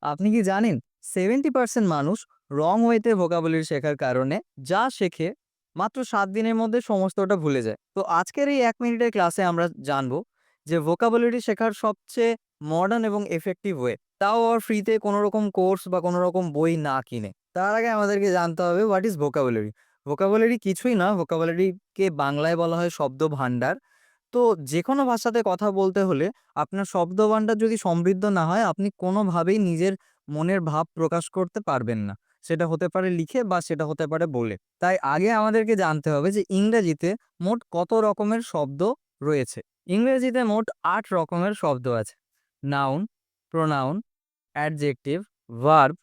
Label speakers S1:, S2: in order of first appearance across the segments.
S1: আপনি কি জানেন 70% মানুষ রং ওয়েতে ভোকাবুলারি শেখার কারণে যা শেখে মাত্র 7 দিনের মধ্যে সমস্তটা ভুলে যায়। তো আজকের এই 1 মিনিটের ক্লাসে আমরা জানবো যে ভোকাবুলারি শেখার সবচেয়ে মডার্ন এবং এফেক্টিভ ওয়ে, তাও আর ফ্রিতে কোনো রকম কোর্স বা কোনো রকম বই না কিনে। তার আগে আমাদেরকে জানতে হবে হোয়াট ইজ ভোকাবুলারি। ভোকাবুলারি কিছুই না, ভোকাবুলারিকে বাংলায় বলা হয় শব্দ ভান্ডার। তো যেকোনো ভাষাতে কথা বলতে হলে আপনার শব্দভান্ডার যদি সমৃদ্ধ না হয়, আপনি কোনোভাবেই নিজের মনের ভাব প্রকাশ করতে পারবেন না। সেটা হতে পারে লিখে বা সেটা হতে পারে বলে। তাই আগে আমাদেরকে জানতে হবে যে ইংরেজিতে মোট কত রকমের শব্দ রয়েছে। ইংরেজিতে মোট ৮ রকমের শব্দ আছে। Noun, pronoun, adjective, verb,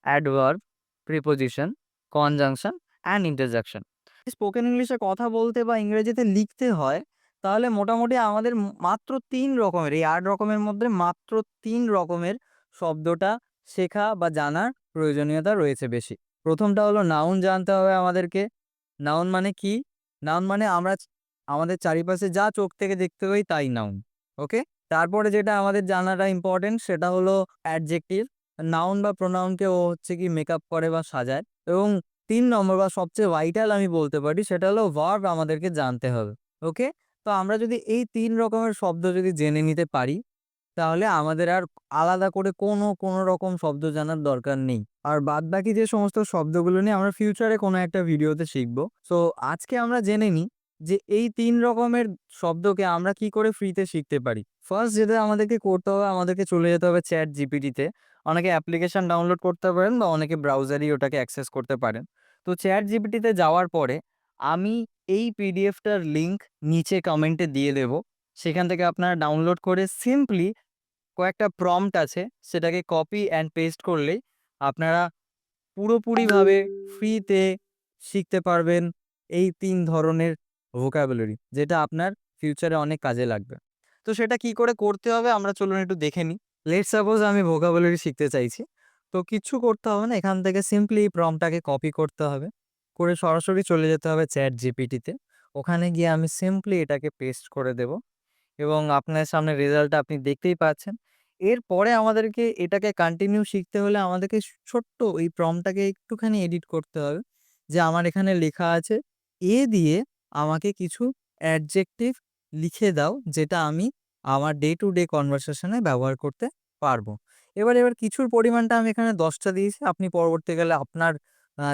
S1: adverb, preposition, conjunction and interjection. Spoken ইংলিশে কথা বলতে বা ইংরেজিতে লিখতে হয়, তাহলে মোটামুটি আমাদের মাত্র ৩ রকমের, এই ৮ রকমের মধ্যে মাত্র ৩ রকমের শব্দটা শেখা বা জানার প্রয়োজনীয়তা রয়েছে বেশি। ১ম টা হলো নাউন জানতে হবে আমাদেরকে। নাউন মানে কি? নাউন মানে আমরা আমাদের চারিপাশে যা চোখ থেকে দেখতে পাই তাই নাউন। ওকে? তারপরে যেটা আমাদের জানাটা ইম্পোর্টেন্ট সেটা হলো অ্যাডজেক্টিভ। নাউন বা প্রোনাউনকে ও হচ্ছে কি মেকআপ করে বা সাজায়। এবং ৩ নম্বর বা সবচেয়ে ভাইটাল আমি বলতে পারি সেটা হলো ভার্ব আমাদেরকে জানতে হবে। ওকে? তো আমরা যদি এই ৩ রকমের শব্দ যদি জেনে নিতে পারি, তাহলে আমাদের আর আলাদা করে কোনো রকম শব্দ জানার দরকার নেই। আর বাদবাকি যে সমস্ত শব্দগুলো নিয়ে আমরা ফিউচারে কোনো একটা ভিডিওতে শিখব। সো আজকে আমরা জেনে নিই যে এই ৩ রকমের শব্দকে আমরা কি করে ফ্রিতে শিখতে পারি। ফার্স্ট যেটা আমাদেরকে করতে হবে, আমাদেরকে চলে যেতে হবে ChatGPT তে। অনেকে অ্যাপ্লিকেশন ডাউনলোড করতে পারেন বা অনেকে ব্রাউজারেই ওটাকে অ্যাক্সেস করতে পারেন। তো ChatGPT তে যাওয়ার পরে আমি এই পিডিএফটার লিংক নিচে কমেন্টে দিয়ে দেব। সেখান থেকে আপনারা ডাউনলোড করে সিম্পলি কয়েকটা প্রম্পট আছে, সেটাকে কপি অ্যান্ড পেস্ট করলেই আপনারা পুরোপুরিভাবে ফ্রিতে শিখতে পারবেন এই ৩ ধরনের ভোকাবুলারি, যেটা আপনার ফিউচারে অনেক কাজে লাগবে। তো সেটা কি করে করতে হবে আমরা চলুন একটু দেখে নিই। লেটস সাপোজ আমি ভোকাবুলারি শিখতে চাইছি। তো কিচ্ছু করতে হবে না। এখান থেকে সিম্পলি প্রম্পটটাকে কপি করতে হবে। করে সরাসরি চলে যেতে হবে ChatGPT তে। ওখানে গিয়ে আমি সিম্পলি এটাকে পেস্ট করে দেব। এবং আপনার সামনে রেজাল্টটা আপনি দেখতেই পাচ্ছেন। এরপরে আমাদেরকে এটাকে কন্টিনিউ শিখতে হলে আমাদেরকে ছোট্ট এই প্রম্পটটাকে একটুখানি এডিট করতে হবে। যে আমার এখানে লেখা আছে, "এ দিয়ে আমাকে কিছু অ্যাডজেক্টিভ লিখে দাও যেটা আমি আমার ডে টু ডে কনভারসেশন এ ব্যবহার করতে পারবো।" এবার কিছুর পরিমাণটা আমি এখানে ১০ টা দিয়েছি। আপনি পরবর্তীকালে আপনার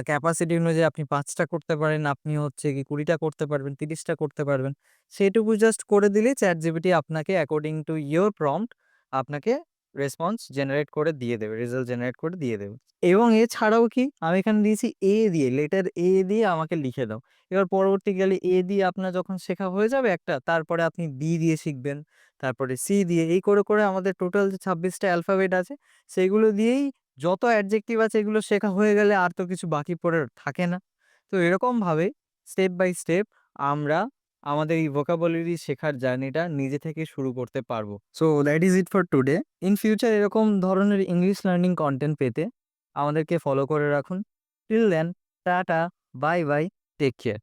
S1: ক্যাপাসিটি অনুযায়ী আপনি ৫ টা করতে পারেন, আপনি হচ্ছে কি ২০ টা করতে পারবেন, ৩০ টা করতে পারবেন। সেটুকু জাস্ট করে দিলেই ChatGPT আপনাকে অ্যাকর্ডিং টু ইওর প্রম্পট আপনাকে রেসপন্স জেনারেট করে দিয়ে দেবে, রেজাল্ট জেনারেট করে দিয়ে দেবে। এবং এছাড়াও কি আমি এখানে দিয়েছি এ দিয়ে, লেটার এ দিয়ে আমাকে লিখে দাও। এবার পরবর্তীকালে এ দিয়ে আপনার যখন শেখা হয়ে যাবে একটা, তারপরে আপনি বি দিয়ে শিখবেন, তারপরে সি দিয়ে, এই করে আমাদের টোটাল যে ২৬ টা অ্যালফাবেট আছে সেগুলো দিয়েই যত অ্যাডজেক্টিভ আছে এগুলো শেখা হয়ে গেলে আর তো কিছু বাকি পড়ে থাকে না। তো এরকমভাবে স্টেপ বাই স্টেপ আমরা আমাদের এই ভোকাবুলারি শেখার জার্নিটা নিজে থেকে শুরু করতে পারবো। So that is it for today. In future এরকম ধরনের ইংলিশ লার্নিং কনটেন্ট পেতে আমাদেরকে ফলো করে রাখুন। Till then, tata, bye bye, take care.